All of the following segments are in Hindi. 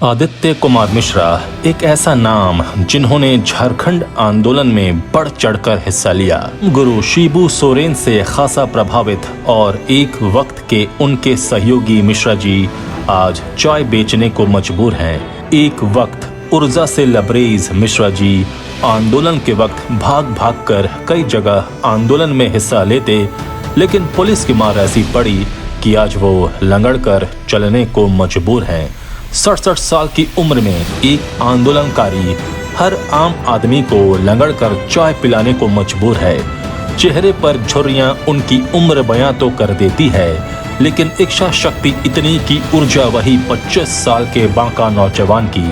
आदित्य कुमार मिश्रा एक ऐसा नाम जिन्होंने झारखंड आंदोलन में बढ़ चढ़कर हिस्सा लिया। गुरु शिबू सोरेन से खासा प्रभावित और एक वक्त के उनके सहयोगी मिश्रा जी आज चाय बेचने को मजबूर हैं। एक वक्त ऊर्जा से लबरेज मिश्रा जी आंदोलन के वक्त भाग भाग कर कई जगह आंदोलन में हिस्सा लेते, लेकिन पुलिस की मार ऐसी पड़ी कि आज वो लंगड़ कर चलने को मजबूर हैं। 67 साल की उम्र में एक आंदोलनकारी हर आम आदमी को लंगड़ कर चाय पिलाने को मजबूर है। चेहरे पर झुर्रियां उनकी उम्र बयां तो कर देती है, लेकिन इच्छा शक्ति इतनी की ऊर्जा वही 25 साल के बांका नौजवान की।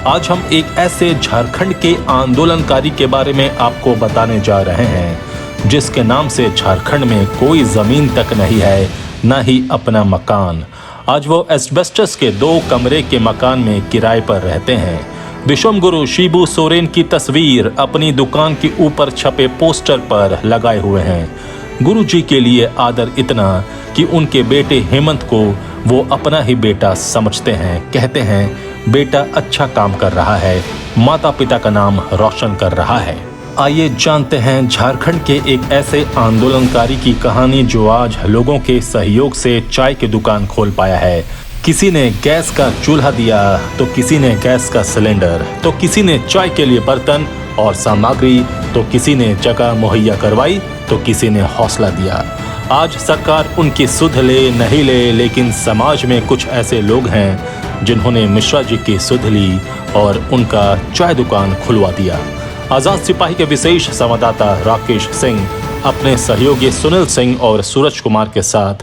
आज हम एक ऐसे झारखंड के आंदोलनकारी के बारे में आपको बताने जा रहे हैं जिसके नाम से झारखंड में कोई जमीन तक नहीं है, न ही अपना मकान। आज वो एस्बेस्टस के 2 कमरे के मकान में किराए पर रहते हैं। विश्व गुरु शिबू सोरेन की तस्वीर अपनी दुकान के ऊपर छपे पोस्टर पर लगाए हुए हैं। गुरु जी के लिए आदर इतना कि उनके बेटे हेमंत को वो अपना ही बेटा समझते हैं। कहते हैं बेटा अच्छा काम कर रहा है, माता पिता का नाम रोशन कर रहा है। आइए जानते हैं झारखंड के एक ऐसे आंदोलनकारी की कहानी जो आज लोगों के सहयोग से चाय की दुकान खोल पाया है। किसी ने गैस का चूल्हा दिया, तो किसी ने गैस का सिलेंडर, तो किसी ने चाय के लिए बर्तन और सामग्री, तो किसी ने जगह मुहैया करवाई, तो किसी ने हौसला दिया। आज सरकार उनकी सुध ले नहीं ले, लेकिन समाज में कुछ ऐसे लोग हैं जिन्होंने मिश्रा जी की सुध ली और उनका चाय दुकान खुलवा दिया। आजाद सिपाही के विशेष संवाददाता राकेश सिंह अपने सहयोगी सुनील सिंह और सूरज कुमार के साथ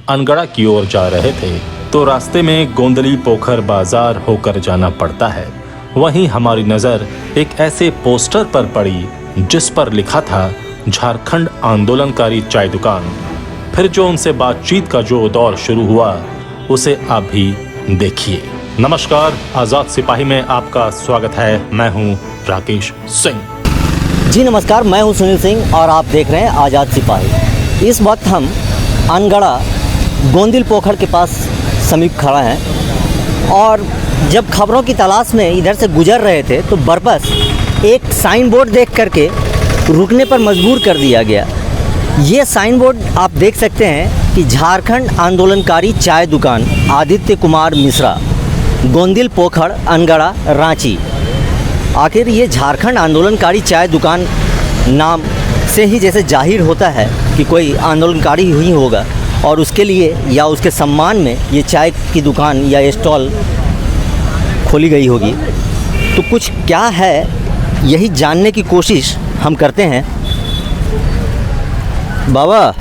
अनगढ़ा की ओर जा रहे थे, तो रास्ते में गोंदली पोखर बाजार होकर जाना पड़ता है। वहीं हमारी नजर एक ऐसे पोस्टर पर पड़ी जिस पर लिखा था झारखंड आंदोलनकारी चाय दुकान। फिर जो उनसे बातचीत का जो दौर शुरू हुआ उसे आप भी देखिए। नमस्कार, आजाद सिपाही में आपका स्वागत है। मैं हूं राकेश सिंह। जी नमस्कार, मैं हूं सुनील सिंह और आप देख रहे हैं आज़ाद सिपाही। इस वक्त हम अनगढ़ा गोंदिल पोखर के पास समीप खड़ा हैं और जब खबरों की तलाश में इधर से गुजर रहे थे तो बरबस एक साइन बोर्ड देख करके रुकने पर मजबूर कर दिया गया। ये साइन बोर्ड आप देख सकते हैं कि झारखंड आंदोलनकारी चाय दुकान आदित्य कुमार मिश्रा, गोंदिल पोखर, अनगढ़ा, रांची। आखिर ये झारखंड आंदोलनकारी चाय दुकान नाम से ही जैसे जाहिर होता है कि कोई आंदोलनकारी ही होगा और उसके लिए या उसके सम्मान में ये चाय की दुकान या स्टॉल खोली गई होगी। तो कुछ क्या है यही जानने की कोशिश हम करते हैं। बाबा,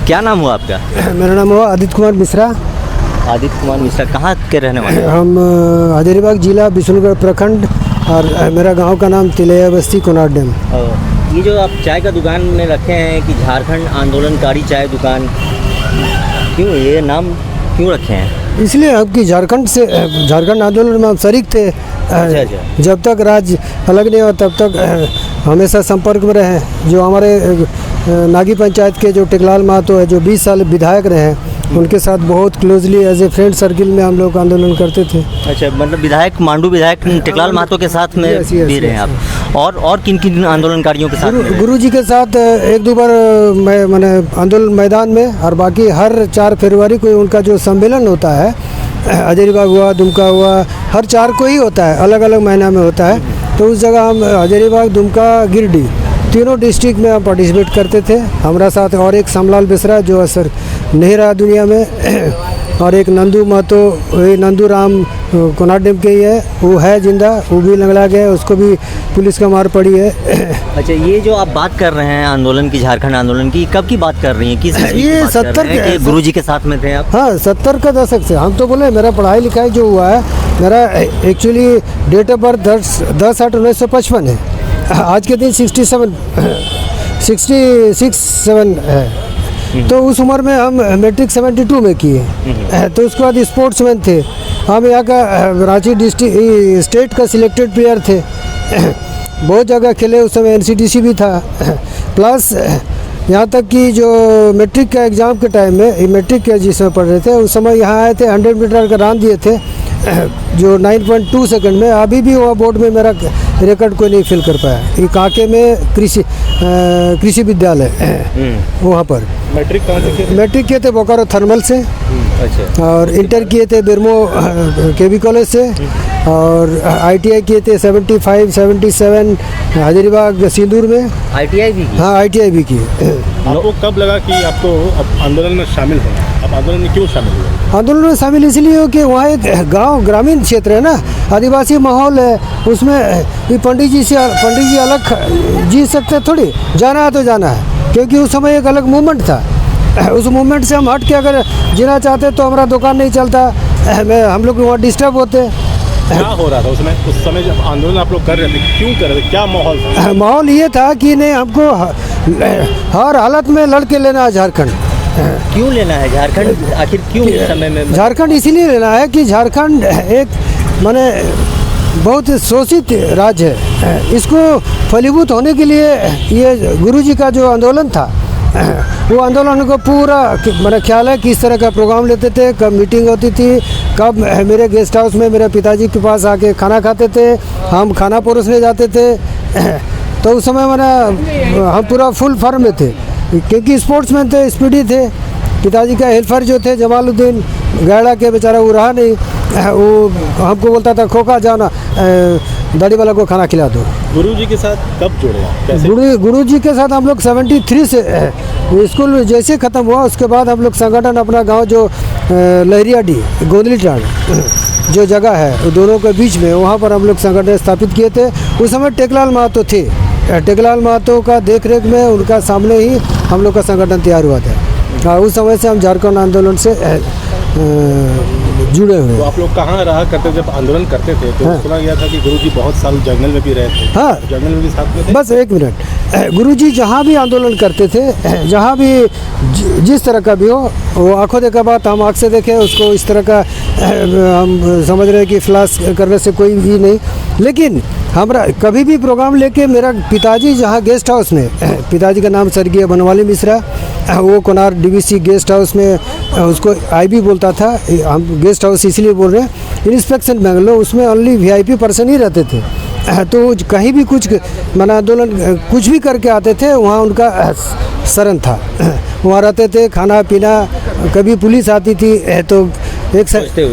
क्या नाम हुआ आपका? मेरा नाम हुआ आदित्य कुमार मिश्रा। आदित्य कुमार मिश्रा कहाँ के रहने वाले हैं? हम हजारीबाग जिला बिशुनगढ़ प्रखंड और मेरा गांव का नाम तिलैया बस्ती कोनार डैम। ये जो आप चाय का दुकान में रखे हैं कि झारखंड आंदोलनकारी चाय दुकान, क्यों ये नाम क्यों रखे हैं? इसलिए आपकी झारखंड आंदोलन में हम शरीक थे। अच्छा। जब तक राज्य अलग नहीं हुआ तब तक हमेशा संपर्क में रहे। जो हमारे नागी पंचायत के जो टेकलाल महतो है, जो 20 साल विधायक रहे हैं, उनके साथ बहुत closely as a friend circle में हम लोग आंदोलन करते थे। अच्छा, मतलब विधायक मांडू विधायक टेकलाल महतो के साथ में भी रहे हैं आप? और किन किन आंदोलनकारियों के साथ? गुरु जी के साथ 1-2 बार मैंने आंदोलन मैदान में, और बाकी हर 4 फरवरी को उनका जो सम्मेलन होता है, हजारीबाग हुआ, दुमका हुआ, हर 4 को ही होता है, अलग अलग महीना में होता है। तो उस जगह हम हजारीबाग, दुमका, गिरडी तीनों डिस्ट्रिक्ट में हम पार्टिसिपेट करते थे। हमारा साथ और एक समलाल बेसरा जो असर नहीं रहा दुनिया में, और एक नंदू महतो, नंदू राम कोनार डैम के ही है, वो है जिंदा, वो भी लंगड़ा गया, उसको भी पुलिस का मार पड़ी है। अच्छा, ये जो आप बात कर रहे हैं आंदोलन की, झारखंड आंदोलन की, कब की बात कर रही हैं? किस ये 70 के गुरु जी के साथ में थे आप? हाँ, 70 का दशक से। हम तो बोले मेरा पढ़ाई लिखाई जो हुआ है, मेरा एक्चुअली डेट ऑफ बर्थ 10/8/1955 है। आज के दिन 67 है। तो उस उम्र में हम मैट्रिक 72 में किए। तो उसके बाद स्पोर्ट्समैन थे हम। यहाँ का रांची डिस्ट्रिक्ट स्टेट का सिलेक्टेड प्लेयर थे। बहुत जगह खेले, उस समय NCDC भी था। प्लस यहाँ तक कि जो मैट्रिक का एग्ज़ाम के टाइम में, मैट्रिक के जिसमें पढ़ रहे थे, उस समय यहाँ आए थे, 100 मीटर का रान दिए थे। जो 9.2 सेकंड में, अभी भी वो बोर्ड में मेरा रिकॉर्ड कोई नहीं फिल कर पाया। ये कांके में कृषि विद्यालय वहाँ पर। मैट्रिक कहाँ से किए? मैट्रिक किए थे बोकारो थर्मल से, अच्छा। और इंटर किए थे बिरमो केबी कॉलेज से, और आईटीआई किए थे 75, 77 हजारीबाग सिंदूर में। ITI भी की? हाँ, आईटीआई भी की। आपको कब लगा कि आपको अब आंदोलन में शामिल होना? आप आंदोलन में क्यों शामिल हुए? आंदोलन में शामिल इसलिए हो कि वहाँ एक गांव ग्रामीण क्षेत्र है ना, आदिवासी माहौल है, उसमें ये पंडित जी अलग जी सकते थोड़ी, जाना है तो जाना है, क्योंकि उस समय एक अलग मूवमेंट था। उस मूवमेंट से हम हट के अगर जीना चाहते तो हमारा दुकान नहीं चलता, हम लोग वहाँ डिस्टर्ब होते। क्या हो रहा था उसमें? उस समय जब आंदोलन आप लोग कर रहे थे, क्यों कर रहे थे? क्या माहौल था? माहौल ये था कि नहीं, हमको हर हालत में लड़के लेना है झारखंड। क्यों लेना है झारखंड? आखिर क्यों इस समय में? झारखंड इसीलिए लेना है कि झारखंड एक माने बहुत शोषित राज्य है। इसको फलीभूत होने के लिए ये गुरुजी का जो आंदोलन था, वो आंदोलन को पूरा मेरा ख्याल है किस तरह का प्रोग्राम लेते थे, कब मीटिंग होती थी, कब मेरे गेस्ट हाउस में मेरे पिताजी के पास आके खाना खाते थे, हम खाना परोसने जाते थे। तो उस समय मैंने हम पूरा फुल फॉर्म में थे, क्योंकि स्पोर्ट्समैन थे, स्पीडी थे। पिताजी का हेल्पर जो थे जमालुद्दीन गैड़ा के, बेचारा वो रहा नहीं, वो हमको बोलता था खोखा जाना, दाढ़ी वाला को खाना खिला दो। गुरुजी के साथ कब जुड़े आप? कैसे? गुरुजी के साथ हम लोग 73 से स्कूल जैसे ख़त्म हुआ, उसके बाद हम लोग संगठन अपना गांव जो लहरियाडी गोंदली टांड जो जगह है दोनों के बीच में, वहाँ पर हम लोग संगठन स्थापित किए थे। उस समय टेकलाल महतो थे, टेकलाल महतो का देख रेख में उनका सामने ही हम लोग का संगठन तैयार हुआ था। उस समय से हम झारखंड आंदोलन से जुड़े हुए। तो आप लोग कहाँ रहा करते जब आंदोलन करते थे? तो हाँ। सुना गया था कि गुरुजी बहुत साल जंगल में भी रहे थे। हाँ, जंगल में भी साथ में थे? बस एक मिनट। गुरुजी जहाँ भी आंदोलन करते थे, जहाँ भी जिस तरह का भी हो, वो आंखों देखा बात हम आँख से देखें, उसको इस तरह का हम समझ रहे हैं कि फ्लैश करने से कोई भी नहीं। लेकिन हमारा कभी भी प्रोग्राम लेके मेरा पिताजी जहाँ गेस्ट हाउस में, पिताजी का नाम स्वर्गीय बनवाली मिश्रा, वो कोनार DVC गेस्ट हाउस में, उसको IB बोलता था, हम गेस्ट हाउस इसलिए बोल रहे हैं, इंस्पेक्शन बेंगलोर, उसमें ओनली VIP पर्सन ही रहते थे। तो कहीं भी कुछ माना आंदोलन कुछ भी करके आते थे, वहाँ उनका शरण था, वहाँ रहते थे, खाना पीना। कभी पुलिस आती थी तो एक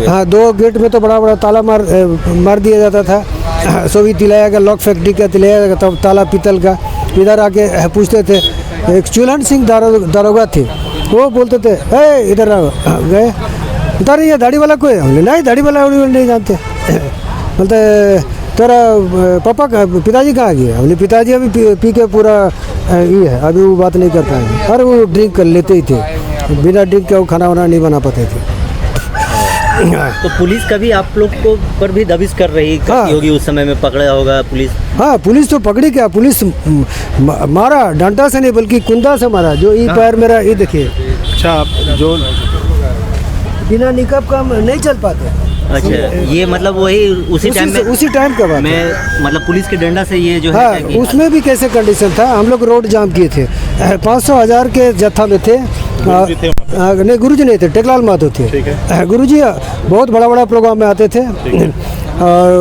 हाँ, 2 गेट में तो बड़ा बड़ा ताला मार दिया जाता था। सो भी तिलाया का लॉक फैक्ट्री का तिलाया का तब ताला पीतल का। इधर आके पूछते थे, एक चुलन सिंह दारोगा थे, वो बोलते थे ए इधर आओ, गए उधर, ये दाढ़ी वाला कोई? हमने नहीं, दाढ़ी वाला नहीं जानते। बोलते तेरा पापा का पिताजी कहाँ गए? हमने पिताजी अभी पी के पूरा ये है, अभी वो बात नहीं कर पाएंगे। अरे वो ड्रिंक कर लेते ही थे, बिना ड्रिंक के वो खाना वाना नहीं बना पाते थे। तो पुलिस कभी आप लोग को पर भी दबिश कर रही होगी, उस समय में पकड़ा होगा पुलिस? हाँ, पुलिस तो पकड़ी, क्या पुलिस मारा, डंडा से नहीं बल्कि कुंदा से मारा। जो ये पैर मेरा ये देखिए। अच्छा, आप जो बिना निकाब का हम नहीं चल पाते। अच्छा, ये मतलब वही उसी टाइम में, उसी टाइम का बात मैं मतलब पुलिस के डंडा से ये जो हाँ, है उसमें भी कैसे कंडीशन था, हम लोग रोड जाम किए थे, 500,000 के जत्था में थे। नहीं, गुरुजी नहीं थे, टेकलाल महतो थे। गुरुजी बहुत बड़ा बड़ा प्रोग्राम में आते थे, और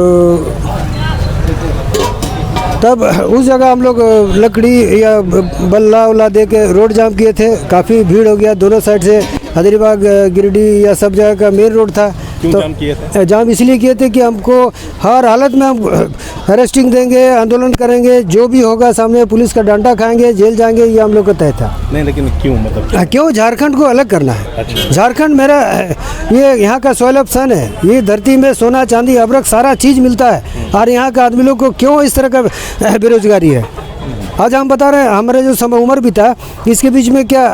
तब उस जगह हम लोग लकड़ी या बल्ला उल्ला दे के रोड जाम किए थे। काफ़ी भीड़ हो गया दोनों साइड से, हजारीबाग गिरिडीह या सब जगह का मेन रोड था। क्यों जाम किए थे? जाम इसलिए किए थे कि हमको हर हालत में हम अरेस्टिंग देंगे, आंदोलन करेंगे, जो भी होगा सामने पुलिस का डंडा खाएंगे, जेल जाएंगे, ये हम लोग को तय था। नहीं, लेकिन क्यों, मतलब क्यों? झारखंड को अलग करना है। अच्छा। झारखंड मेरा ये यहाँ का सॉइल ऑफ सन है, ये धरती में सोना चांदी अबरक सारा चीज़ मिलता है, और यहाँ का आदमी लोग को क्यों इस तरह का बेरोजगारी है? आज हम बता रहे हैं, हमारे जो समय उम्र भी था, इसके बीच में क्या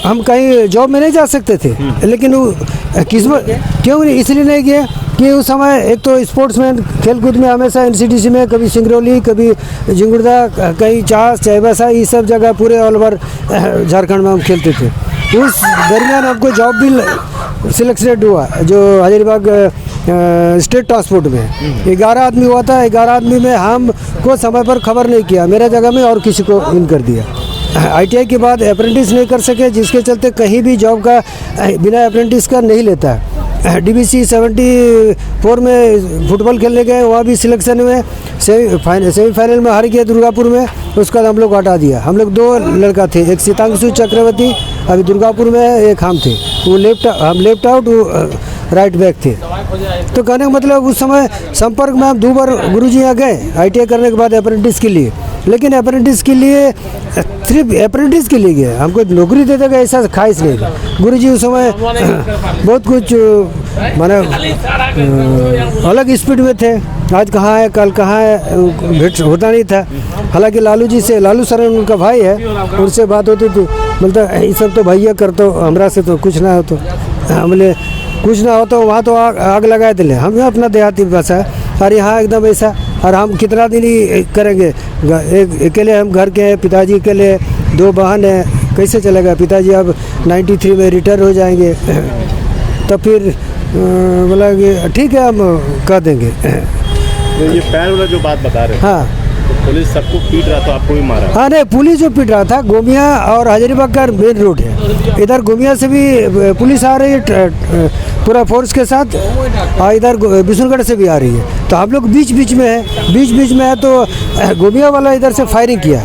हम कहीं जॉब में नहीं जा सकते थे, लेकिन वो किस्मत क्यों नहीं, इसलिए नहीं किया कि उस समय एक तो स्पोर्ट्समैन खेलकूद में हमेशा NCDC में, कभी सिंगरौली, कभी जिंगुरदा, कहीं चास चाईबासा, ये सब जगह पूरे ऑल ओवर झारखंड में हम खेलते थे। उस दरमियान हमको जॉब भी सिलेक्टेड हुआ, जो हजारीबाग स्टेट ट्रांसपोर्ट में 11 आदमी हुआ था। 11 आदमी में हमको समय पर खबर नहीं किया, मेरा जगह में और किसी को इन कर दिया। ITI के बाद अप्रेंटिस नहीं कर सके, जिसके चलते कहीं भी जॉब का बिना अप्रेंटिस का नहीं लेता है। DBC 74 में फुटबॉल खेलने गए, वहाँ भी सिलेक्शन में सेमीफाइनल में हार गए दुर्गापुर में। उसका हम लोग हटा दिया। हम लोग 2 लड़का थे, एक सीतांशु चक्रवर्ती अभी दुर्गापुर में है, एक हम थे। वो हम लेफ्ट आउट, वो राइट बैक थे। तो कहने का मतलब उस समय संपर्क में हम 2 बार गुरुजी यहाँ गए ITI करने के बाद अप्रेंटिस के लिए। लेकिन अप्रेंटिस के लिए सिर्फ अप्रेंटिस के लिए गए, हमको नौकरी दे देगा ऐसा ख्वाहिश नहीं था। गुरुजी उस समय बहुत कुछ माने अलग स्पीड में थे। आज कहाँ है कल कहाँ है भेंट होता नहीं था। हालांकि लालू सर उनका भाई है, उनसे बात होती थी, बोलता ये सब तो भैया कर तो हमरा से तो कुछ ना हो। तो हमने कुछ ना हो तो वहाँ तो आग लगाए दिले। हम अपना देहाती भाषा है और यहाँ एकदम ऐसा। और हम कितना दिन ही करेंगे, अकेले हम घर के हैं, पिताजी अकेले, 2 बहन हैं, कैसे चलेगा। पिताजी अब 93 में रिटायर हो जाएंगे। तो फिर बोला कि ठीक है हम कह देंगे। तो ये पैर वाला जो बात बता रहे हैं, हाँ तो पुलिस सबको पीट रहा तो आपको भी मारा? हाँ नहीं, पुलिस जो पीट रहा था, गोमिया और हजारीबाग का मेन रोड है। इधर गोमिया से भी पुलिस आ रही है पूरा फोर्स के साथ, और इधर बिशुनगढ़ से भी आ रही है। तो हम लोग बीच बीच में है तो गोमिया वाला इधर से फायरिंग किया।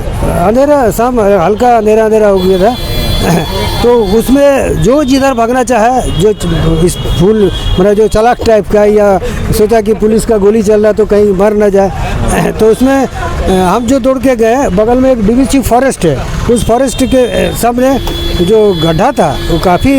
अंधेरा शाम हल्का अंधेरा हो गया था। तो उसमें जो जिधर भागना चाहे, जो इस फूल मतलब जो चालाक टाइप का, या सोचा कि पुलिस का गोली चल रहा तो कहीं मर ना जाए, तो उसमें हम जो दौड़ के गए, बगल में एक DBC फॉरेस्ट है, उस फॉरेस्ट के सामने जो गड्ढा था वो काफ़ी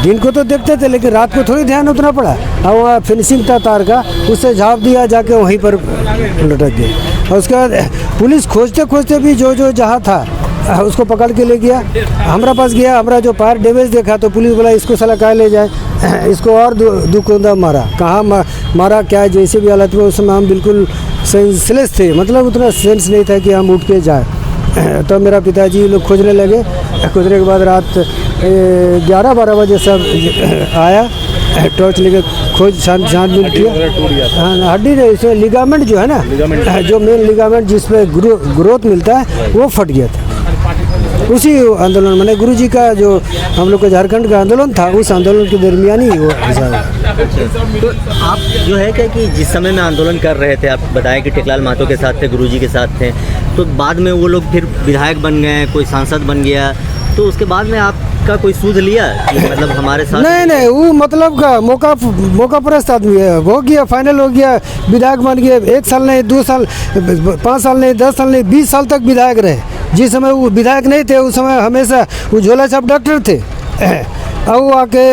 दिन को तो देखते थे लेकिन रात को थोड़ी ध्यान उतना पड़ा। और वहाँ फिनिशिंग था तार का, उससे झाँप दिया, जाके वहीं पर लटक गया। और उसके बाद पुलिस खोजते भी जो जहाँ था उसको पकड़ के ले गया। हमारा पास गया, हमारा जो पैर डैमेज देखा तो पुलिस बोला इसको साला कहाँ ले जाए, इसको और दुकुंदा मारा। कहाँ मारा क्या, जैसे भी हालत में उस समय हम बिल्कुल सेंसलेस थे, मतलब उतना सेंस नहीं था कि हम उठ के जाए। तो मेरा पिताजी लोग खोजने लगे। खोजने के बाद रात 11-12 बजे सब आया, टॉर्च लेके खोज छानबीन किया। हाँ, हड्डी नहीं, इसमें लिगामेंट जो है ना, जो मेन लिगामेंट जिसपे ग्रोथ मिलता है वो फट गया था। उसी आंदोलन मैंने गुरुजी का जो हम लोग का झारखंड का आंदोलन था, उस आंदोलन के दरमियान ही वो तो आप जो है क्या कि जिस समय में आंदोलन कर रहे थे, आप बताया कि टेकलाल महतो के साथ थे, गुरुजी के साथ थे, तो बाद में वो लोग फिर विधायक बन गए, कोई सांसद बन गया, तो उसके बाद में आपका कोई सूझ लिया कि मतलब हमारे साथ? नहीं, वो मतलब का मौका परस्त आदमी है। हो गया, फाइनल हो गया, विधायक बन गया। 1 साल नहीं, 2 साल, 5 साल नहीं, 10 साल नहीं, 20 साल तक विधायक रहे। जिस समय वो विधायक नहीं थे उस समय हमेशा वो झोला छाप डॉक्टर थे। और वो आके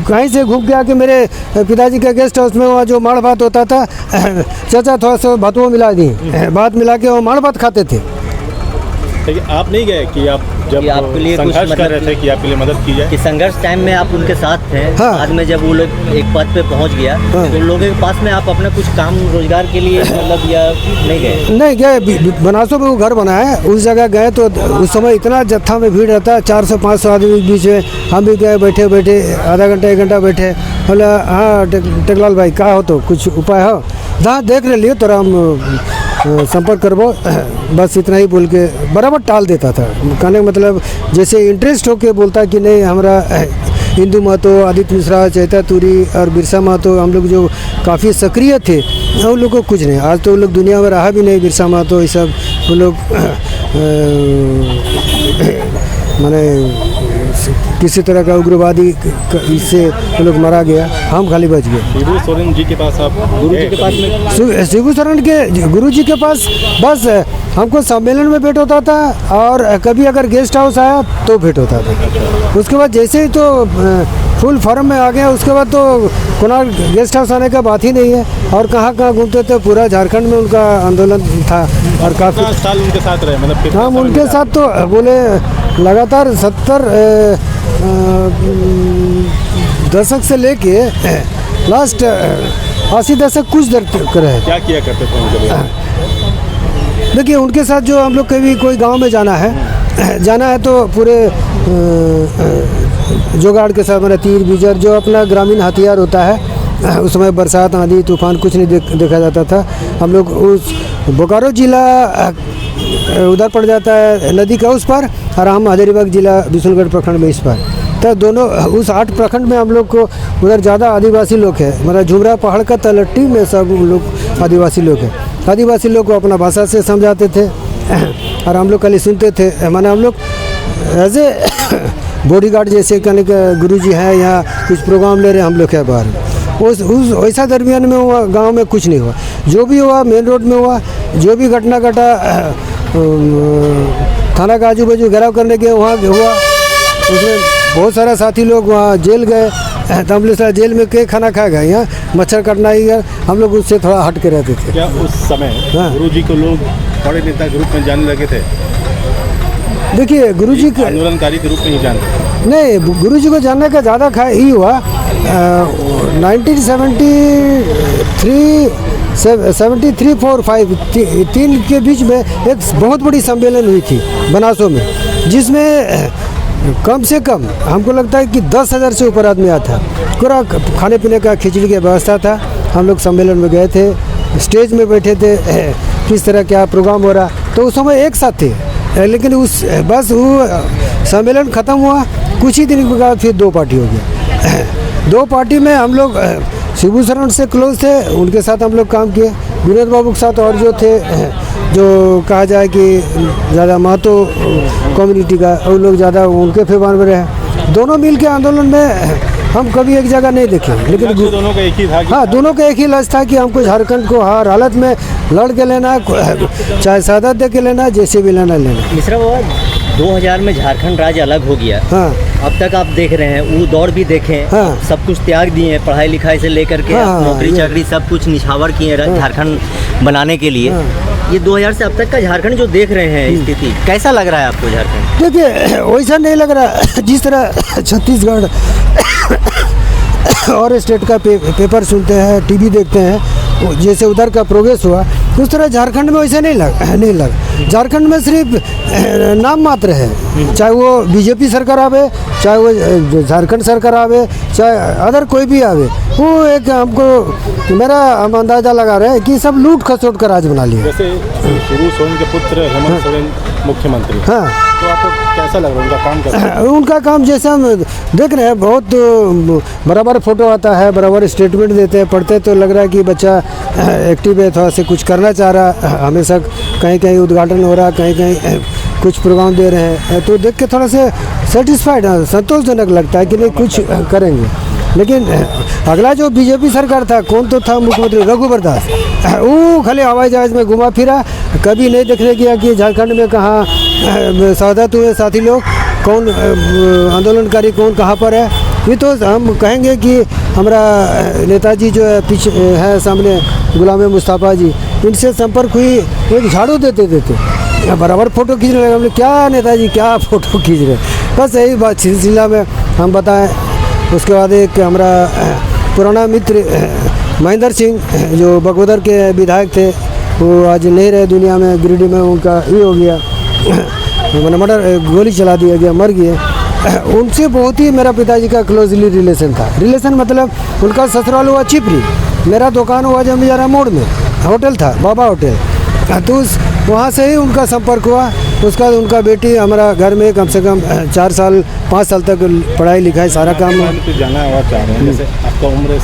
कहीं से घूम के आके मेरे पिताजी के गेस्ट हाउस में वहाँ जो माड़ भात होता था, चाचा थोड़ा सा भातों मिला दी, भात मिला के वो माड़ भात खाते थे। लेकिन आप नहीं गए कि आप जब कि आपके लिए कुछ संघर्ष कर रहे थे कि आपके लिए मदद की जाए? कि संघर्ष टाइम में आप उनके साथ थे। हाँ। बाद में जब वो लोग एक पद पे पहुंच गया, हाँ। तो लोगों के पास में आप अपना कुछ काम रोजगार के लिए मतलब या नहीं गए? नहीं गए, बनासों में वो घर बनाया है, उस जगह गए तो उस समय इतना जत्था में भीड़ रहता है, 400-500 आदमी के बीच में। हम भी गए, बैठे आधा घंटा 1 घंटा बैठे। बोला हाँ टेकलाल भाई का हो, तो कुछ उपाय हो? हाँ देख लिए तो हम संपर्क करबो, बस इतना ही बोल के बराबर टाल देता था। कहने का मतलब जैसे इंटरेस्ट होके बोलता कि नहीं, हमारा हिंदू महतो, आदित्य मिश्रा, चैता तुरी और बिरसा महतो, हम लोग जो काफ़ी सक्रिय थे, उन लोग को कुछ नहीं। आज तो वो लोग दुनिया में रहा भी नहीं, बिरसा महतो, ये सब वो लोग माने किसी तरह का उग्रवादी इससे वो लोग मारा गया, हम खाली बच गए। शिबू सोरेन जी के पास आप गुरुजी के पास में? शिबू सोरेन के गुरुजी के पास बस हमको सम्मेलन में भेंट होता था, और कभी अगर गेस्ट हाउस आया तो भेंट होता था। उसके बाद जैसे ही तो फुल फॉर्म में आ गया, उसके बाद तो कुनाल गेस्ट हाउस आने का बात ही नहीं है। और कहाँ घूमते थे, पूरा झारखंड में उनका आंदोलन था। और काफ़ी साल उनके साथ रहे, मतलब हम उनके साथ तो बोले लगातार 70 दशक से लेके लास्ट 80 दशक कुछ देर तक रहे। क्या किया करते थे उनके लिए? देखिए उनके साथ जो हम लोग कभी कोई गांव में जाना है तो पूरे जुगाड़ के साथ, मतलब तीर बीजर जो अपना ग्रामीण हथियार होता है, उस समय बरसात आंधी तूफान कुछ नहीं देखा जाता था। हम लोग उस बोकारो जिला उधर पड़ जाता है नदी का उस पर, और हम हजारीबाग जिला बिशुनगढ़ प्रखंड में इस पर। तो दोनों उस 8 प्रखंड में हम लोग को उधर ज़्यादा आदिवासी लोग हैं। हमारा झुमरा पहाड़ का तलट्टी में सब लोग आदिवासी लोग हैं। आदिवासी लोग को अपना भाषा से समझाते थे और हम लोग खाली सुनते थे। माने हम लोग एज ए बॉडीगार्ड जैसे कहने के गुरुजी हैं, यहाँ कुछ प्रोग्राम ले रहे हैं, हम लोग क्या बाहर उस वैसा दरमियान में हुआ। गांव में कुछ नहीं हुआ, जो भी हुआ मेन रोड में हुआ। जो भी घटना घटा थाना का आजू बाजू घेराव करने के वहाँ हुआ, उसमें बहुत सारा साथी लोग वहाँ जेल गए। तो हम लोग जेल में के खाना खा गए, यहाँ मच्छर कटना ही है, हम लोग उससे थोड़ा हट के रहते थे। क्या उस समय हाँ। गुरुजी को लोग बड़े नेता के रूप में जानने लगे थे? देखिए गुरुजी के आंदोलनकारी के रूप में ही जानते? नहीं, गुरुजी को जानने का ज़्यादा ही हुआ 1973-4-5 तीन के बीच में एक बहुत बड़ी सम्मेलन हुई थी बनासों में, जिसमें कम से कम हमको लगता है कि 10,000 से ऊपर आदमी आता था। पूरा खाने पीने का खिचड़ी की व्यवस्था था। हम लोग सम्मेलन में गए थे, स्टेज में बैठे थे, किस तरह क्या प्रोग्राम हो रहा, तो उस समय एक साथ थे। लेकिन उस बस वो सम्मेलन ख़त्म हुआ, कुछ ही दिन के बाद फिर दो पार्टी हो गया। दो पार्टी में हम लोग शिबू सोरेन से क्लोज थे, उनके साथ हम लोग काम किए। विनोद बाबू के साथ और जो थे, जो कहा जाए कि ज़्यादा महतो कम्युनिटी का, वो लोग ज़्यादा उनके फेवर में रहे। दोनों मिल के आंदोलन में हम कभी एक जगह नहीं देखे, लेकिन दोनों का एक ही था। हाँ, दोनों का एक ही लक्ष्य था कि हमको झारखंड को हर हालत में लड़ के लेना, चाहे शहादत दे के लेना, जैसे भी लेना। मिश्रा बाबा, 2000 में झारखंड राज्य अलग हो गया। हाँ। अब तक आप देख रहे हैं, वो दौर भी देखें। हाँ। सब कुछ त्याग दिए हैं, पढ़ाई लिखाई से लेकर के हाँ, नौकरी चाकरी सब कुछ निछावर किए हैं झारखंड बनाने के लिए। ये 2000 से अब तक का झारखंड जो देख रहे हैं स्थिति, कैसा लग रहा है आपको झारखंड? देखिए, वैसा नहीं लग रहा जिस तरह छत्तीसगढ़ और स्टेट का पेपर सुनते हैं, टीवी देखते हैं, जैसे उधर का प्रोग्रेस हुआ, उस तरह झारखंड में वैसे नहीं लग। झारखंड में सिर्फ नाम मात्र है, चाहे वो बीजेपी सरकार आवे, चाहे वो झारखंड सरकार आवे, चाहे अदर कोई भी आवे, वो एक हमको हम अंदाज़ा लगा रहे हैं कि सब लूट खसोट कर राज बना लिया। जैसे शिबू सोरेन के पुत्र हेमंत सोरेन मुख्यमंत्री, हाँ, तो आपको कैसा लग रहा है उनका काम कैसा? उनका काम जैसे हम देख रहे हैं, बहुत बराबर फोटो आता है, बराबर स्टेटमेंट देते हैं, पढ़ते तो लग रहा है कि बच्चा एक्टिव है, थोड़ा से कुछ करना चाह रहा। हमेशा कहीं कहीं उद्घाटन हो रहा, कहीं कहीं कुछ प्रोग्राम दे रहे हैं, तो देख के थोड़ा से सेटिस्फाइड, संतोषजनक लगता है कि नहीं कुछ करेंगे। लेकिन अगला जो बीजेपी सरकार था, कौन तो था मुख्यमंत्री, रघुवर दास, वो खाली हवाई जहाज़ में घुमा फिरा, कभी नहीं देखने गया कि झारखंड में कहाँ शहादत हुए साथी लोग, कौन आंदोलनकारी कौन कहाँ पर है। ये तो हम कहेंगे कि हमारा नेताजी जो है पीछे है सामने, गुलाम मुस्तफ़ा जी, इनसे संपर्क हुई, एक झाड़ू देते बराबर फ़ोटो खींचने लगे। हमने क्या नेताजी क्या फ़ोटो खींच रहे, बस यही बात सिलसिला में हम बताएं। उसके बाद एक हमारा पुराना मित्र महेंद्र सिंह, जो बगोदर के विधायक थे, वो आज नहीं रहे दुनिया में, गिरिडीह में उनका ये हो गया, मैंने मर्डर, गोली चला दिया गया, मर गए। उनसे बहुत ही मेरा पिताजी का क्लोजली रिलेशन था। रिलेशन मतलब उनका ससुराल हुआ चिपरी, मेरा दुकान हुआ जमीजारा मोड़ में, होटल था बाबा होटल, तो वहाँ से ही उनका संपर्क हुआ। उसका उनका बेटी हमारा घर में कम से कम 4 साल 5 साल तक पढ़ाई लिखाई सारा काम। तो जाना हुआ चाह रहे हैं, जैसे आपका उम्र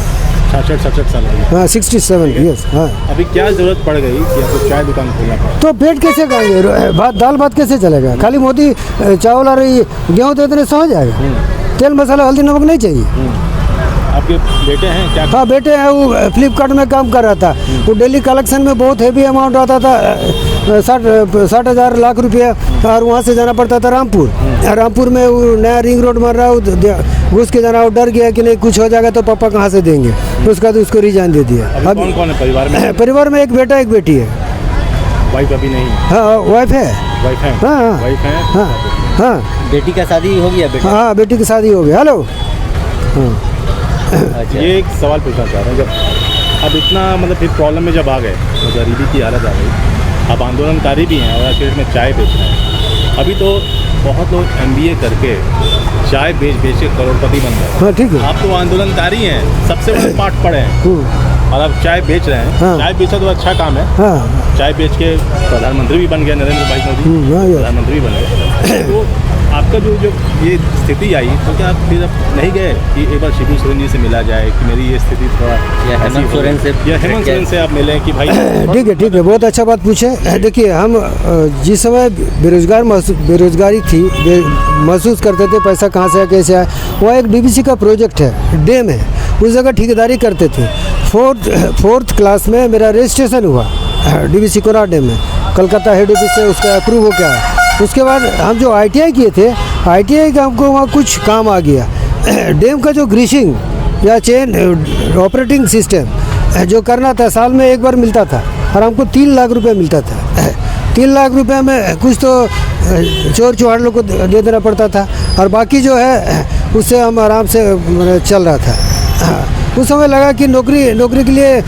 66 साल है। हाँ, 67 यस। हाँ, अभी क्या ज़रूरत पड़ गई कि आपको चाय दुकान खोलना पड़ा? तो पेट कैसे खाएंगे, भात दाल भात कैसे चलेगा? खाली मोदी चावल और गेहूँ दे देने से हो जाएगा? तेल मसाला हल्दी नमक नहीं चाहिए? आपके बेटे हैं क्या? हाँ, बेटे हैं, वो फ्लिपकार्ट में काम कर रहा था। वो डेली कलेक्शन में बहुत हैवी अमाउंट आता था, 60,000 लाख रुपया, और वहाँ से जाना पड़ता था रामपुर। रामपुर में वो नया रिंग रोड मार रहा, घुस के जाना, वो डर गया कि नहीं कुछ हो जाएगा तो पापा कहाँ से देंगे, उसका तो उसको रिजाइन दे दिया। अब कौन है परिवार में? परिवार में एक बेटा एक बेटी है। वाइफ अभी नहीं है? हाँ, वाइफ है। वाइफ है? हाँ, वाइफ है। हाँ, हाँ, बेटी का शादी हो गया? बेटा, हाँ, बेटी की शादी हो गई। हेलो, अच्छा। ये एक सवाल पूछना चाह रहे हैं, जब अब इतना मतलब फिर प्रॉब्लम में जब आ गए, तो गरीबी की हालत आ गई, अब आंदोलनकारी भी हैं और आखिर में चाय बेच रहे हैं। अभी तो बहुत लोग MBA करके चाय बेच के करोड़पति बन गए। हाँ, ठीक है। आप तो आंदोलनकारी हैं, सबसे बड़े पाठ पढ़े हैं और अब चाय बेच रहे हैं। हाँ। चाय बेचा तो अच्छा काम है। हाँ, चाय बेच के प्रधानमंत्री भी बन गए, नरेंद्र भाई मोदी हाँ, प्रधानमंत्री भी बन गए। तो आपका जो ये स्थिति आई तो क्या आप फिर अब नहीं गए कि एक बार शिबू सोरेन जी से मिला जाए कि मेरी ये स्थिति थोड़ा या हेमंत सोरेन से आप मिलें कि भाई ठीक है, बहुत अच्छा बात पूछे। देखिए, हम जिस समय बेरोजगारी थी, महसूस करते थे पैसा कहाँ से आया कैसे आया, वह एक डीवीसी का प्रोजेक्ट है, डैम है, उस जगह ठेकेदारी करते थे। फोर्थ क्लास में मेरा रजिस्ट्रेशन हुआ डीवीसी कोरा डैम में, कलकत्ता हेड ऑफिस से उसका अप्रूव हो गया। उसके बाद हम जो ITI किए थे, ITI का हमको वहाँ कुछ काम आ गया। डैम का जो ग्रीसिंग या चेन ऑपरेटिंग सिस्टम जो करना था, साल में एक बार मिलता था और हमको 3 लाख रुपए मिलता था। 3 लाख रुपए में कुछ तो चोर चुहाड़ लोग को दे देना पड़ता था और बाकी जो है उससे हम आराम से चल रहा था। उस समय लगा कि नौकरी के लिए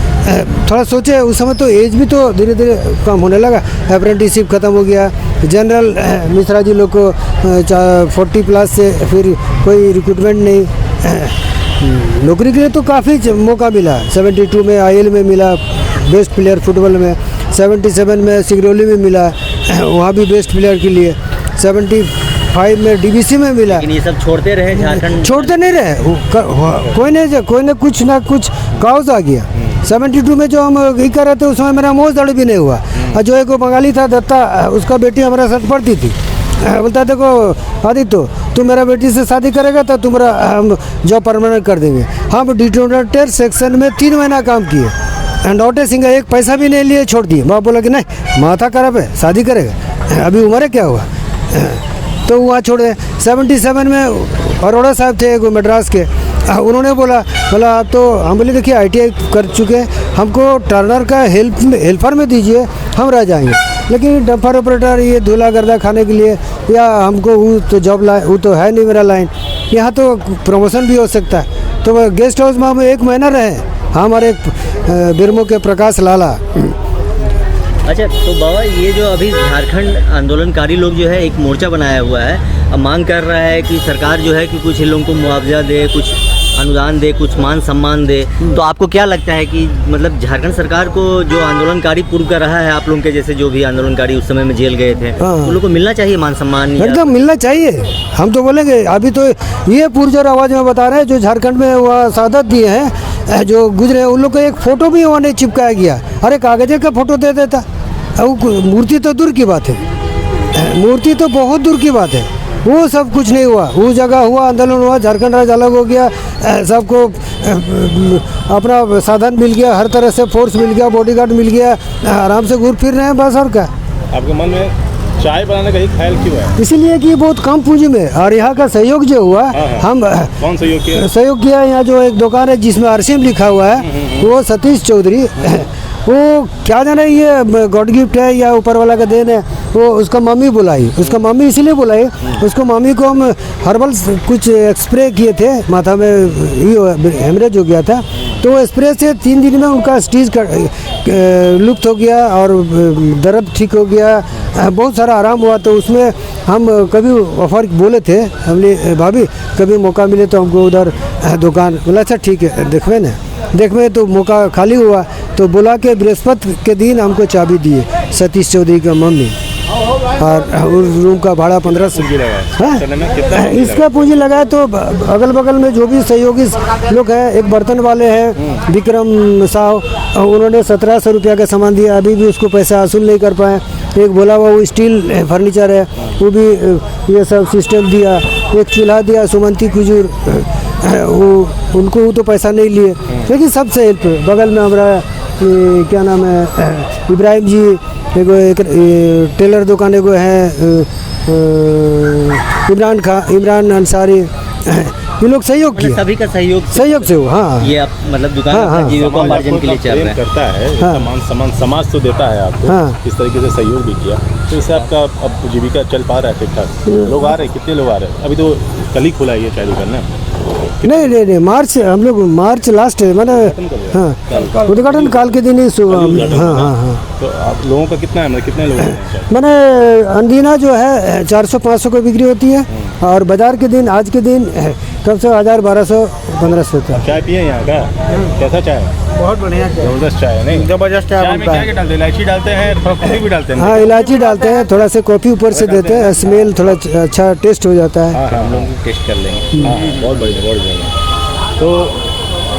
थोड़ा सोचे। उस समय तो एज भी तो धीरे धीरे कम होने लगा, अप्रेंटिसशिप ख़त्म हो गया, जनरल मिश्रा जी लोग को 40 प्लस से फिर कोई रिक्रूटमेंट नहीं। नौकरी के लिए तो काफ़ी मौका मिला। 72 में IL में मिला बेस्ट प्लेयर फुटबॉल में, 77 में सिगरौली में मिला, वहाँ भी बेस्ट प्लेयर के लिए, 75 में DBC में मिला। लेकिन ये सब छोड़ते रहे झारखंड, छोड़ते नहीं रहे, कोई ने कुछ ना कुछ काउज आ गया। 72 में जो हम ये कर रहे थे उस समय मेरा मोज दड़ भी नहीं हुआ। और जो एक बंगाली था दत्ता, उसका बेटी हमारा साथ पढ़ती थी, बोलता देखो आदित्य, तू मेरा बेटी से शादी करेगा तो तुम्हारा हम जॉब परमानेंट कर देंगे। हम डिटोनेटर सेक्शन में 3 महीना काम किए, अंडौटे सिंह एक पैसा भी नहीं लिए, छोड़ दिए। बाप बोला कि नहीं, माथा खराब है, शादी करेगा, अभी उम्र है, क्या हुआ, तो वहाँ छोड़ दे। 77 में अरोड़ा साहब थे एक मद्रास के, उन्होंने बोला आप तो, हम बोले देखिए ITI कर चुके हैं, हमको टर्नर का हेल्पर में दीजिए, हम रह जाएंगे। लेकिन डंपर ऑपरेटर ये धूला गर्दा खाने के लिए या हमको वो तो जॉब वो तो है नहीं मेरा लाइन, यहाँ तो प्रमोशन भी हो सकता है। तो गेस्ट हाउस में हम 1 महीना रहे, हमारे बिरमो के प्रकाश लाला। अच्छा, तो बाबा ये जो अभी झारखंड आंदोलनकारी लोग जो है एक मोर्चा बनाया हुआ है, अब मांग कर रहा है कि सरकार जो है कि कुछ इन लोगों को मुआवजा दे, कुछ अनुदान दे, कुछ मान सम्मान दे। तो आपको क्या लगता है कि मतलब झारखंड सरकार को जो आंदोलनकारी पूर्व कर रहा है, आप लोगों के जैसे जो भी आंदोलनकारी उस समय में जेल गए थे, उन लोगों को मिलना चाहिए मान सम्मान? एकदम मिलना चाहिए, हम तो बोलेंगे। अभी तो ये पुरजोर आवाज़ में बता रहे हैं जो झारखंड में वह शहादत दिए हैं, जो गुजरे, उन लोग का एक फ़ोटो भी वहाँ नहीं चिपकाया गया। अरे कागजे का फ़ोटो दे देता। अब मूर्ति तो दूर की बात है, मूर्ति तो बहुत दूर की बात है, वो सब कुछ नहीं हुआ। वो जगह हुआ, आंदोलन हुआ, झारखंड राज्य अलग हो गया, सबको अपना साधन मिल गया, हर तरह से फोर्स मिल गया, बॉडीगार्ड मिल गया, आराम से घूर फिर रहे हैं बस। और क्या आपके मन में चाय बनाने का ही ख्याल क्यों है? इसीलिए कि बहुत कम पूंजी में, और यहाँ का सहयोग जो हुआ, हम कौन सहयोग किया? यहाँ जो एक दुकान है जिसमें RCM लिखा हुआ है, वो सतीश चौधरी, वो क्या जाने ये गॉड गिफ्ट है या ऊपर वाला का देन है, वो उसका मम्मी बुलाई, उसका मम्मी इसीलिए बुलाई, उसको मम्मी को हम हर्बल कुछ स्प्रे किए थे, माथा में हेमरेज हो गया था, तो वो स्प्रे से 3 दिन में उनका स्टीज लुप्त हो गया और दर्द ठीक हो गया, बहुत सारा आराम हुआ। तो उसमें हम कभी ऑफर बोले थे, हमने भाभी कभी मौका मिले तो हमको उधर दुकान, बोला अच्छा ठीक है देखवे, तो मौका खाली हुआ तो बुला के बृहस्पति के दिन हमको चाबी दिए सतीश चौधरी का मम्मी, और उस रूम का भाड़ा 1500 है। इसका पूंजी लगाए तो अगल बगल में जो भी सहयोगी लोग हैं, एक बर्तन वाले हैं विक्रम साहु, उन्होंने 1700 रुपया का सामान दिया, अभी भी उसको पैसा हासिल नहीं कर पाए। एक बोला हुआ वो स्टील फर्नीचर है, वो भी ये सब सिस्टम दिया, एक चूल्हा दिया सुमंती कुजूर, वो उनको वो तो पैसा नहीं लिए, लेकिन सबसे हेल्प। बगल में हमारा क्या नाम है इब्राहिम जी, एक टेलर दुकान एगो है, इमरान अंसारी, ये लोग सहयोग किए, सभी का सहयोग से हो। हाँ, ये आप मतलब दुकान जीविकोपार्जन के लिए चल रहा है, करता है, समाज तो देता है आपको, इस तरीके से सहयोग भी किया, तो इससे आपका अब जीविका चल पा रहा है ठीक ठाक? लोग आ रहे हैं, कितने लोग आ रहे हैं? अभी तो कल ही खुला है ये चाय दुकान ना? को? नहीं नहीं नहीं, मार्च हम लोग मार्च लास्ट है मैंने। हाँ, उद्घाटन काल के दिन ही हाँ हाँ हाँ। तो आप लोगों का कितना है, मतलब कितने लोग हैं? मैंने अंदीना जो है 400-500 को बिक्री होती है, और बाजार के दिन आज के दिन कम से 1000, 1200, 1500 का। चाय पिए यहाँ का? कैसा चाय है? बहुत बढ़िया जबरदस्त चाय है। नहीं, जबरदस्त चाय में क्या क्या डालते हैं? इलायची डालते हैं, थोड़ा कॉफी भी डालते हैं? हाँ, इलायची डालते हैं, थोड़ा सा कॉफ़ी ऊपर से देते हैं, स्मेल थोड़ा अच्छा टेस्ट हो जाता है। हाँ हाँ, हम लोग टेस्ट कर लेंगे। हाँ हाँ, बहुत बढ़िया बहुत बढ़िया। तो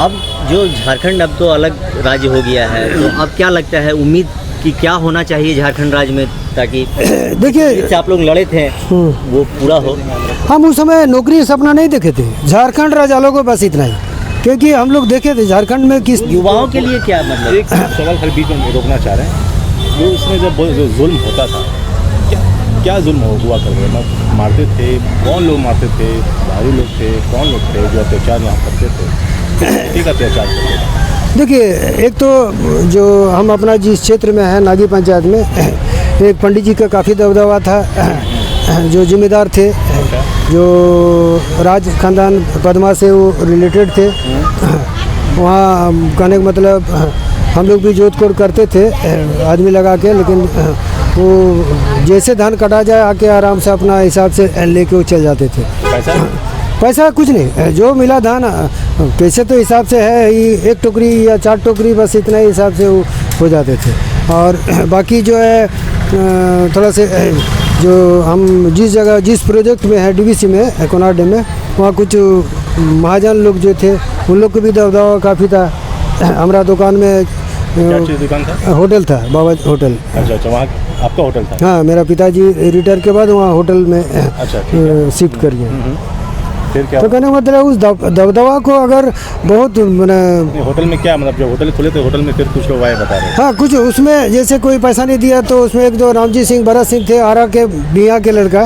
अब जो झारखंड अब तो अलग राज्य हो गया है, तो अब क्या लगता है, उम्मीद कि क्या होना चाहिए झारखंड राज्य में, ताकि देखिए जिससे आप लोग लड़े थे वो पूरा हो? हम उस समय नौकरी सपना नहीं देखे थे, झारखंड राज्य अलग हो, बस इतना ही। क्योंकि हम लोग देखे थे झारखंड में किस युवाओं के लिए क्या मतलब? एक सवाल खाली बीच में रोकना चाह रहे हैं, जो उसमें जब जो जुल्म होता था, क्या जुल्म हुआ करते थे? मारते थे? कौन लोग मारते थे? बाहरी लोग थे? कौन लोग थे जो अत्याचार यहाँ करते थे? ठीक अत्याचार करते थे? देखिए, एक तो जो हम अपना जिस क्षेत्र में है नागी पंचायत में, एक पंडित जी का काफ़ी दबदबा था, जो जिम्मेदार थे, जो राज खानदान पद्मा से वो रिलेटेड थे। वहाँ कहने का मतलब हम लोग भी जोत कोड़ करते थे आदमी लगा के, लेकिन वो जैसे धान कटा जाए आके आराम से अपना हिसाब से लेके वो चल जाते थे। पैसा कुछ नहीं, जो मिला धान पैसे तो हिसाब से है ही, 1 टोकरी या 4 टोकरी बस इतना ही हिसाब से वो हो जाते थे। और बाकी जो है थोड़ा से जो हम जिस जगह जिस प्रोजेक्ट में है डीवीसी में कोनार डैम में, वहाँ कुछ महाजन लोग जो थे उन लोग को भी दबदबा काफ़ी था। हमारा दुकान में क्या चीज़ दुकान था? होटल था, बाबा होटल। अच्छा अच्छा, वहाँ आपका होटल था? हाँ, मेरा पिताजी रिटायर के बाद वहाँ होटल में अच्छा शिफ्ट कर गए। फिर क्या? तो कहने का मतलब उस दबदबा को अगर बहुत मैंने होटल में क्या मतलब, जब होटल खुले थे होटल में फिर कुछ लोग आए बता रहे? हाँ, कुछ उसमें जैसे कोई पैसा नहीं दिया तो उसमें एक दो रामजी सिंह, भरत सिंह थे, आरा के बिया के लड़का,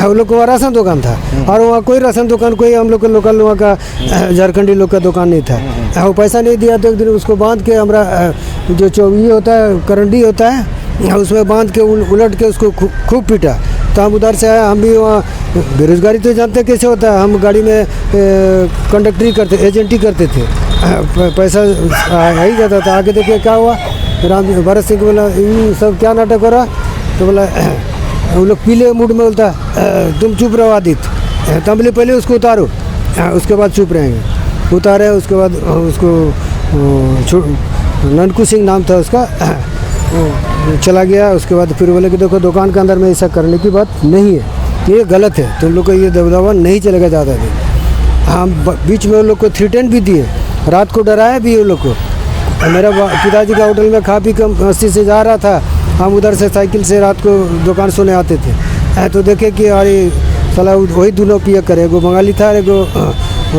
उन लोग को राशन दुकान था, और वहाँ कोई राशन दुकान, कोई हम लोग का लोकल वहाँ का झारखंडी लोग का दुकान नहीं था। वो पैसा नहीं दिया तो एक दिन उसको बांध के हमारा जो चौबी होता है, करंडी होता है, उसमें बांध के उलट के उसको खूब पीटा। तो हम उधर से आए, हम भी वहाँ बेरोजगारी तो जानते कैसे होता है, हम गाड़ी में कंडक्टरी करते, एजेंटी करते थे, पैसा आ ही जाता था। आगे देखिए क्या हुआ, राम भरत सिंह बोला इन सब क्या नाटक हो रहा, तो बोला हम लोग पीले मूड में बोलता तुम चुप रहो आदित्य, तो बोले पहले उसको उतारो उसके बाद चुप रहेंगे। उतारे, उसके बाद उसको ननकू सिंह नाम था उसका, चला गया। उसके बाद फिर बोले कि देखो दुकान के अंदर में ऐसा करने की बात नहीं है, ये गलत है, तुम लोग को ये दबदबा नहीं चलेगा ज़्यादा दिन। हम बीच में उन लोग को थ्रेटन भी दिए, रात को डराया भी उन लोग को। मेरा पिताजी का होटल में खा पी कर मस्ती से जा रहा था, हम उधर से साइकिल से रात को दुकान सुने आते थे, तो देखे कि अरे साला वही दोनों पिया करे, एगो बंगाली था, एगो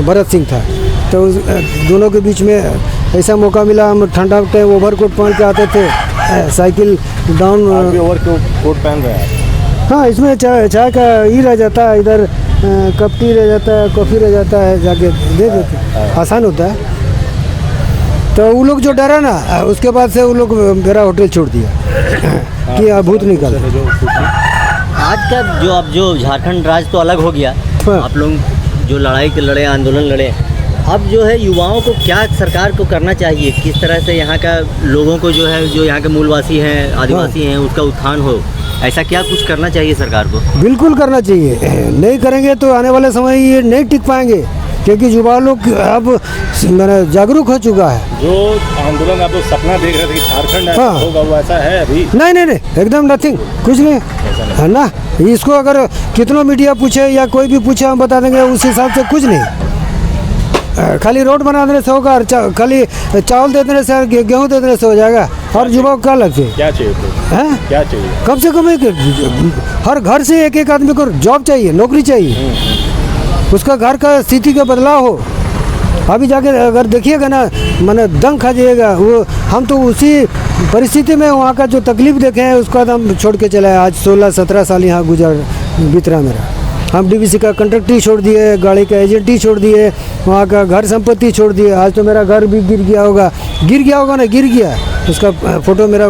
भरत सिंह था। तो उस दोनों के बीच में ऐसा मौका मिला, हम ठंडा टाइम ओवरकोट पहन के आते थे, साइकिल डाउन। ओवरकोट पहन रहे हैं? हाँ, इसमें चाय का ही रह जाता है, इधर कप टी रह जाता है, कॉफ़ी रह जाता है, जाके दे देते, आसान होता है। तो वो लोग जो डरा ना, उसके बाद से वो लोग मेरा होटल छोड़ दिया कि भूत निकल। आज का जो अब जो झारखंड राज्य तो अलग हो गया, आप लोग जो लड़ाई के लड़े, आंदोलन लड़े, अब जो है युवाओं को क्या सरकार को करना चाहिए, किस तरह से यहाँ का लोगों को जो है, जो यहाँ के मूलवासी हैं, आदिवासी हैं, उसका उत्थान हो, ऐसा क्या कुछ करना चाहिए सरकार को? बिल्कुल करना चाहिए, नहीं करेंगे तो आने वाले समय ये नहीं टिक पाएंगे, क्योंकि युवा लोग अब मैंने जागरूक हो चुका है। जो आंदोलन आप लोग सपना देख रहे थे कि झारखंड होगा, वो ऐसा है अभी? नहीं नहीं, एकदम नथिंग, कुछ नहीं है ना। इसको अगर कितना मीडिया पूछे या कोई भी पूछे, हम बता देंगे उस हिसाब से कुछ नहीं। खाली रोड बना देने से होगा, खाली चावल दे देने से, गेहूँ दे देने से हो जाएगा। और युवा को क्या लगती है, क्या चाहिए है, क्या चाहिए? कम से कम हर घर से एक आदमी को जॉब चाहिए, नौकरी चाहिए, उसका घर का स्थिति का बदलाव हो। अभी जाके अगर देखिएगा ना, मैंने दंग खा जाइएगा। वो हम तो उसी परिस्थिति में वहाँ का जो तकलीफ देखे हैं उसका हम छोड़ के चला है। आज 16-17 साल यहाँ बीत रहा मेरा। हम डीवीसी का कंट्रैक्ट ही छोड़ दिए, गाड़ी का एजेंट ही छोड़ दिए, वहाँ का घर संपत्ति छोड़ दिए। आज तो मेरा घर भी गिर गया होगा ना, गिर गया। उसका फ़ोटो मेरा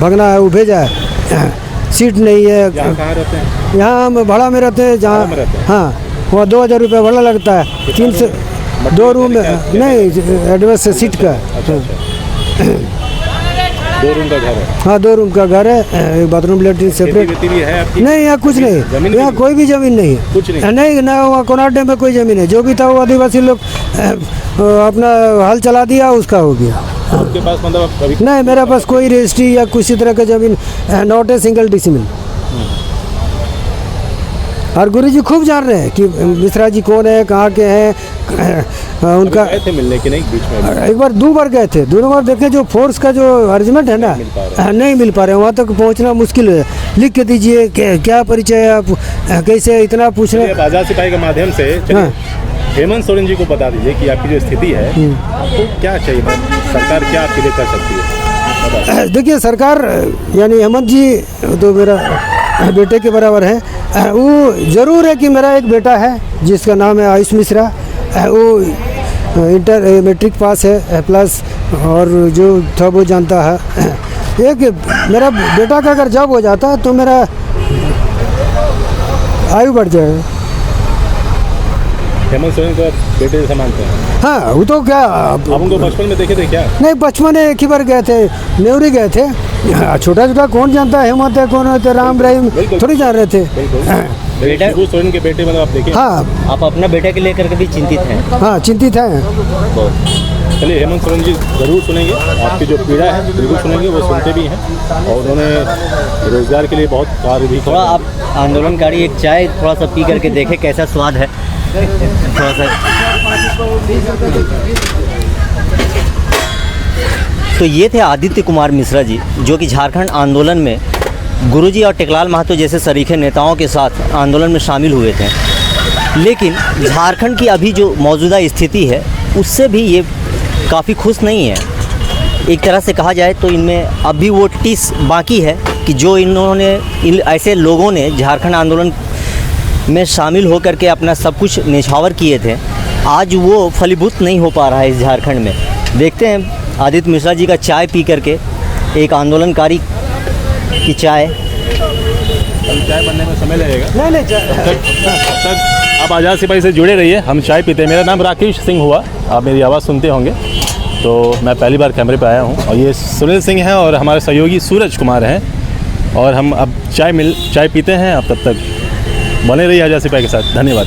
भगना है, वो भेजा है। सीट नहीं है। कहाँ रहते हैं? यहाँ हम भाड़ा में रहते हैं, जहाँ हाँ वहाँ 2000 रुपये भाड़ा लगता है। 2 रूम नहीं एडवांस सीट का। अच्छा अच्छा। 2 रूम का घर है? हाँ 2 रूम का घर है, एक बाथरूम लेटरिन सेपरेट। खेती भी है आपकी? नहीं यहाँ कुछ नहीं, यहाँ कोई भी ज़मीन नहीं है। कुछ नहीं? नहीं ना, वहाँ कोनार डैम में कोई ज़मीन है। जो भी था वो आदिवासी लोग अपना हल चला दिया, उसका हो गया। आपके पास मतलब अभी? नहीं मेरे पास कोई रजिस्ट्री या किसी तरह का ज़मीन, नॉट ए सिंगल डिसिमिल। और गुरुजी खूब जान रहे हैं कि मिश्रा जी कौन है, कहाँ के हैं। उनका गए थे मिलने के नहीं बीच में? एक बार 2 बार गए थे, दोनों बार देखे जो फोर्स का जो अरेंजमेंट है ना, नहीं मिल पा रहे, वहाँ तक पहुँचना मुश्किल है। लिख के दीजिए क्या परिचय है, आप कैसे इतना पूछ रहे हैं। आज़ाद सिपाही के माध्यम से हेमंत सोरेन जी को बता दीजिए कि आपकी जो स्थिति है, आपको क्या चाहिए, सरकार क्या आपके लिए कर सकती है? देखिए सरकार यानी हेमंत जी तो मेरा बेटे के बराबर है। वो ज़रूर है कि मेरा एक बेटा है जिसका नाम है आयुष मिश्रा। वो इंटर मैट्रिक पास है प्लस, और जो था वो जानता है। एक मेरा बेटा का अगर जॉब हो जाता तो मेरा आयु बढ़ जाएगा। हेमंत सोरेन को बेटे जैसा मानते हैं? हाँ वो तो क्या आप उनको बचपन में देखे थे क्या? नहीं, बचपन में एक ही बार गए थे, नेवरी गए थे। छोटा छोटा कौन जानता है हेमंत है कौन होते, राम रहीम थोड़ी जान रहे थे। बेटा शिबू सोरेन के बेटे मतलब आप देखे? हाँ आप अपना बेटे के लेकर के भी चिंतित हैं? हाँ चिंतित हैं। चलिए हेमंत सोरेन जी ज़रूर सुनेंगे, आपकी जो पीड़ा है बिल्कुल सुनेंगे, वो सुनते भी हैं और उन्होंने रोज़गार के लिए बहुत कार्य भी थोड़ा आप आंदोलनकारी एक चाय थोड़ा सा पी करके देखें कैसा स्वाद है थोड़ा सा। तो ये थे आदित्य कुमार मिश्रा जी, जो कि झारखंड आंदोलन में गुरुजी और टेकलाल महतो जैसे सरीखे नेताओं के साथ आंदोलन में शामिल हुए थे। लेकिन झारखंड की अभी जो मौजूदा स्थिति है उससे भी ये काफ़ी खुश नहीं है। एक तरह से कहा जाए तो इनमें अभी वो टिस बाकी है कि जो इन्होंने ऐसे लोगों ने झारखंड आंदोलन में शामिल होकर के अपना सब कुछ निछावर किए थे, आज वो फलीभूत नहीं हो पा रहा है इस झारखंड में। देखते हैं आदित्य मिश्रा जी का चाय पी करके, एक आंदोलनकारी की चाय बनने में समय लगेगा। नहीं तक आप आज़ाद सिपाही से जुड़े रहिए, हम चाय पीते हैं। मेरा नाम राकेश सिंह हुआ, आप मेरी आवाज़ सुनते होंगे। तो मैं पहली बार कैमरे पे आया हूँ और ये सुनील सिंह हैं और हमारे सहयोगी सूरज कुमार हैं, और हम अब चाय पीते हैं। आप तब तक बने रहिए आज़ाद सिपाही के साथ। धन्यवाद।